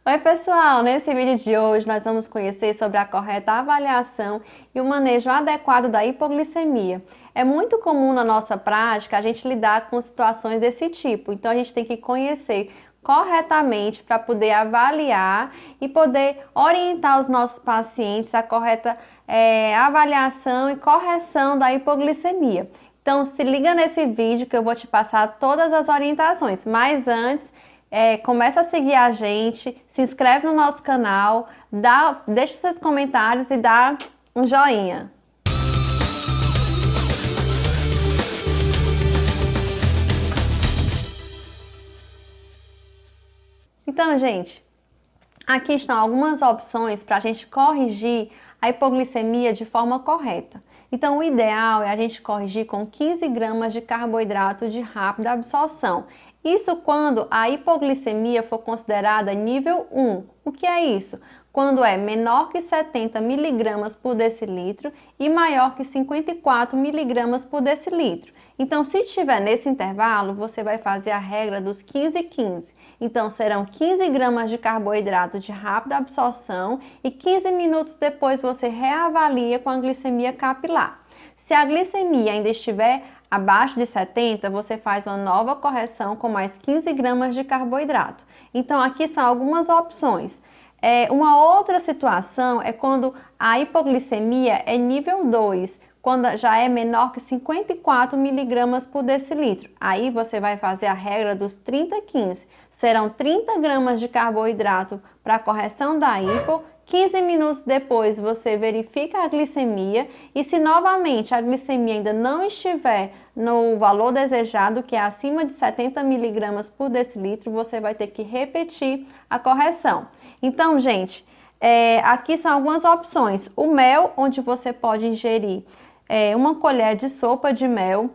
Oi, pessoal! Nesse vídeo de hoje nós vamos conhecer sobre a correta avaliação e o manejo adequado da hipoglicemia. É muito comum na nossa prática a gente lidar com situações desse tipo, então a gente tem que conhecer corretamente para poder avaliar e poder orientar os nossos pacientes a correta avaliação e correção da hipoglicemia. Então se liga nesse vídeo que eu vou te passar todas as orientações, mas antes começa a seguir a gente, se inscreve no nosso canal, deixa seus comentários e dá um joinha. Então, gente, aqui estão algumas opções para a gente corrigir a hipoglicemia de forma correta. Então, o ideal é a gente corrigir com 15 gramas de carboidrato de rápida absorção. Isso quando a hipoglicemia for considerada nível 1. O que é isso? Quando é menor que 70 miligramas por decilitro e maior que 54 miligramas por decilitro. Então, se estiver nesse intervalo, você vai fazer a regra dos 15-15. Então, serão 15 gramas de carboidrato de rápida absorção e 15 minutos depois você reavalia com a glicemia capilar. Se a glicemia ainda estiver abaixo de 70, você faz uma nova correção com mais 15 gramas de carboidrato. Então, aqui são algumas opções. Uma outra situação é quando a hipoglicemia é nível 2, quando já é menor que 54 miligramas por decilitro. Aí você vai fazer a regra dos 30-15. Serão 30 gramas de carboidrato para a correção da hipo. 15 minutos depois você verifica a glicemia e se novamente a glicemia ainda não estiver no valor desejado, que é acima de 70 miligramas por decilitro, você vai ter que repetir a correção. Então, gente, aqui são algumas opções. O mel, onde você pode ingerir uma colher de sopa de mel.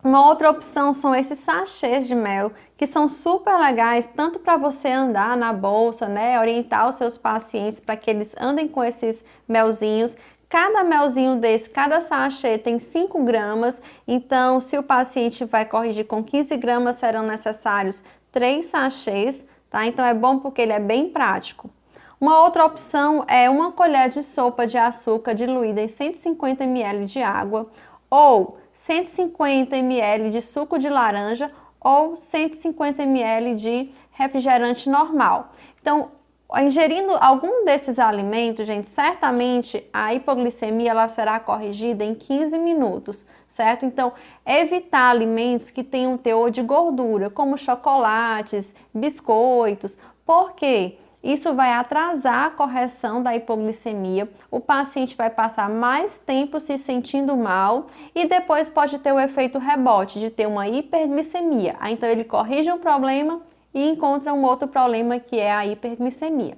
Uma outra opção são esses sachês de mel, que são super legais, tanto para você andar na bolsa, né, orientar os seus pacientes para que eles andem com esses melzinhos. Cada melzinho desse, cada sachê tem 5 gramas, então se o paciente vai corrigir com 15 gramas, serão necessários 3 sachês, tá? Então é bom porque ele é bem prático. Uma outra opção é uma colher de sopa de açúcar diluída em 150 ml de água ou 150 ml de suco de laranja ou 150 ml de refrigerante normal. Então, ingerindo algum desses alimentos, gente, certamente a hipoglicemia ela será corrigida em 15 minutos, certo? Então, evitar alimentos que tenham teor de gordura, como chocolates, biscoitos. Por quê? Isso vai atrasar a correção da hipoglicemia, o paciente vai passar mais tempo se sentindo mal e depois pode ter o efeito rebote de ter uma hiperglicemia. Aí, então ele corrige um problema e encontra um outro problema que é a hiperglicemia.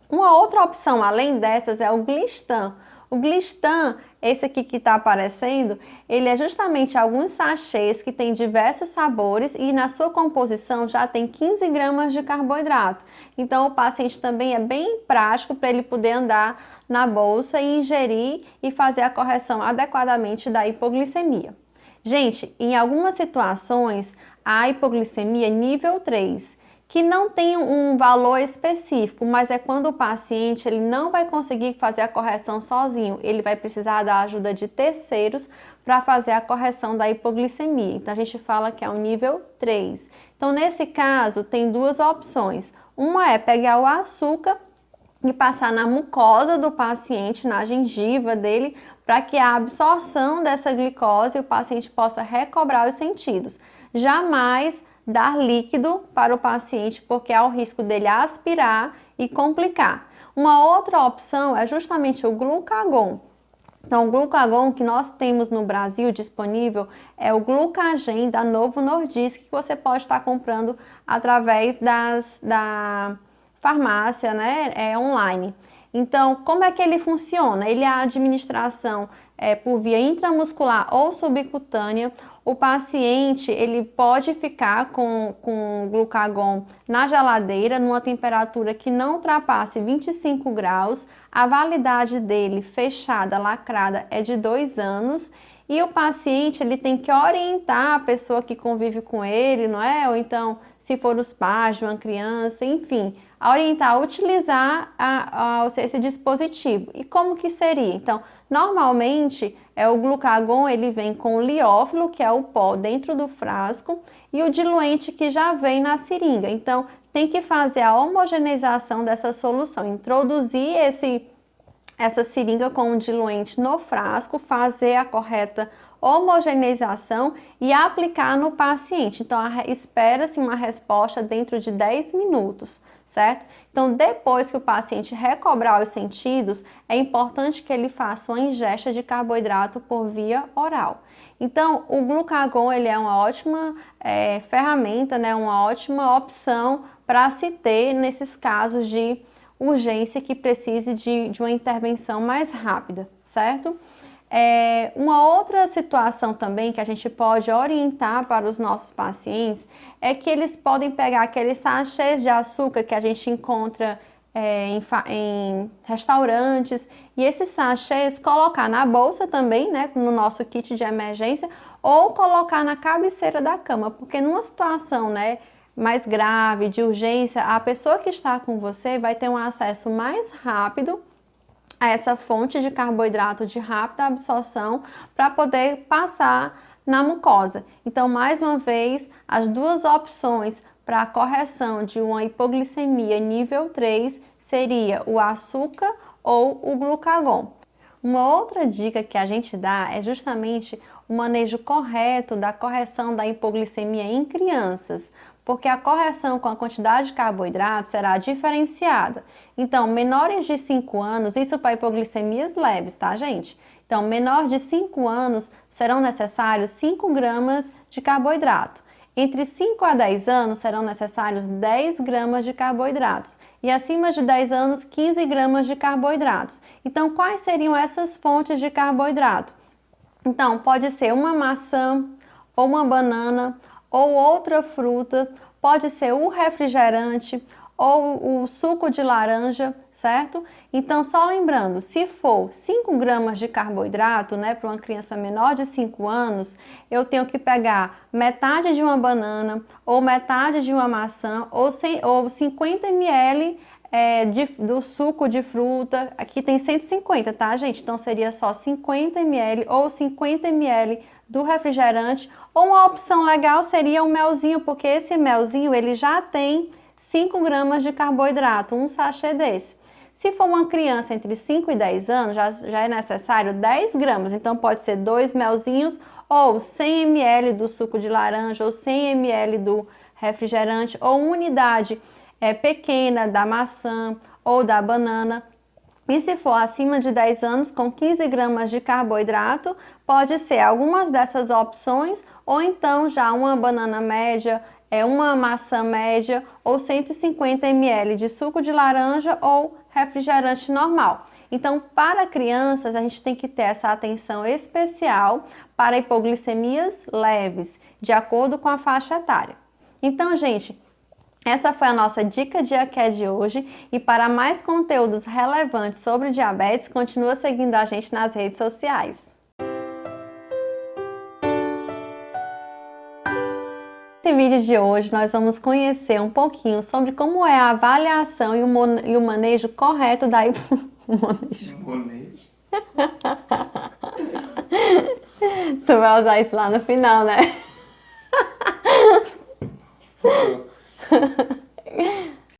Uma outra opção além dessas é o Glistan. O Glistan, esse aqui que está aparecendo, ele é justamente alguns sachês que tem diversos sabores e na sua composição já tem 15 gramas de carboidrato. Então o paciente também é bem prático para ele poder andar na bolsa e ingerir e fazer a correção adequadamente da hipoglicemia. Gente, em algumas situações a hipoglicemia é nível 3, que não tem um valor específico, mas é quando o paciente ele não vai conseguir fazer a correção sozinho, ele vai precisar da ajuda de terceiros para fazer a correção da hipoglicemia. Então a gente fala que é um nível 3. Então nesse caso tem duas opções. Uma é pegar o açúcar e passar na mucosa do paciente, na gengiva dele, para que a absorção dessa glicose o paciente possa recobrar os sentidos. Jamais dar líquido para o paciente, porque há o risco dele aspirar e complicar. Uma outra opção é justamente o glucagon. Então, o glucagon que nós temos no Brasil disponível é o Glucagen da Novo Nordisk, que você pode estar comprando através da farmácia, né, online. Então, como é que ele funciona? Ele é a administração por via intramuscular ou subcutânea. O paciente ele pode ficar com o glucagon na geladeira, numa temperatura que não ultrapasse 25 graus. A validade dele fechada, lacrada, é de 2 anos. E o paciente ele tem que orientar a pessoa que convive com ele, não é? Ou então, se for os pais de uma criança, enfim, a orientar a utilizar esse dispositivo. E como que seria? Então, normalmente, o glucagon ele vem com o liófilo, que é o pó dentro do frasco, e o diluente que já vem na seringa. Então, tem que fazer a homogeneização dessa solução, introduzir essa seringa com o diluente no frasco, fazer a correta homogeneização e aplicar no paciente. Então, espera-se uma resposta dentro de 10 minutos, certo? Então, depois que o paciente recobrar os sentidos, é importante que ele faça uma ingesta de carboidrato por via oral. Então, o glucagon ele é uma ótima ferramenta, né? Uma ótima opção para se ter nesses casos de urgência que precise de uma intervenção mais rápida, certo? Uma outra situação também que a gente pode orientar para os nossos pacientes é que eles podem pegar aqueles sachês de açúcar que a gente encontra em restaurantes e esses sachês colocar na bolsa também, né, no nosso kit de emergência, ou colocar na cabeceira da cama, porque numa situação, né, mais grave, de urgência, a pessoa que está com você vai ter um acesso mais rápido a essa fonte de carboidrato de rápida absorção para poder passar na mucosa. Então, mais uma vez, as duas opções para a correção de uma hipoglicemia nível 3 seria o açúcar ou o glucagon. Uma outra dica que a gente dá é justamente o manejo correto da correção da hipoglicemia em crianças, porque a correção com a quantidade de carboidrato será diferenciada. Então, menores de 5 anos, isso para hipoglicemias leves, tá, gente? Então, menor de 5 anos serão necessários 5 gramas de carboidrato. Entre 5 a 10 anos serão necessários 10 gramas de carboidratos e acima de 10 anos 15 gramas de carboidratos. Então, quais seriam essas fontes de carboidrato? Então, pode ser uma maçã ou uma banana ou outra fruta, pode ser o refrigerante ou o suco de laranja, certo? Então, só lembrando, se for 5 gramas de carboidrato, né, para uma criança menor de 5 anos, eu tenho que pegar metade de uma banana, ou metade de uma maçã, ou 50 ml do suco de fruta. Aqui tem 150, tá, gente? Então, seria só 50 ml ou 50 ml do refrigerante. Ou uma opção legal seria o melzinho, porque esse melzinho, ele já tem 5 gramas de carboidrato, um sachê desse. Se for uma criança entre 5 e 10 anos, já é necessário 10 gramas, então pode ser 2 melzinhos ou 100 ml do suco de laranja ou 100 ml do refrigerante ou uma unidade pequena da maçã ou da banana. E se for acima de 10 anos, com 15 gramas de carboidrato, pode ser algumas dessas opções ou então já uma banana média, uma maçã média ou 150 ml de suco de laranja ou refrigerante normal. Então, para crianças, a gente tem que ter essa atenção especial para hipoglicemias leves, de acordo com a faixa etária. Então, gente, essa foi a nossa dica de hoje e para mais conteúdos relevantes sobre diabetes, continua seguindo a gente nas redes sociais. Nesse vídeo de hoje nós vamos conhecer um pouquinho sobre como é a avaliação e o manejo correto da Manejo? Tu vai usar isso lá no final, né?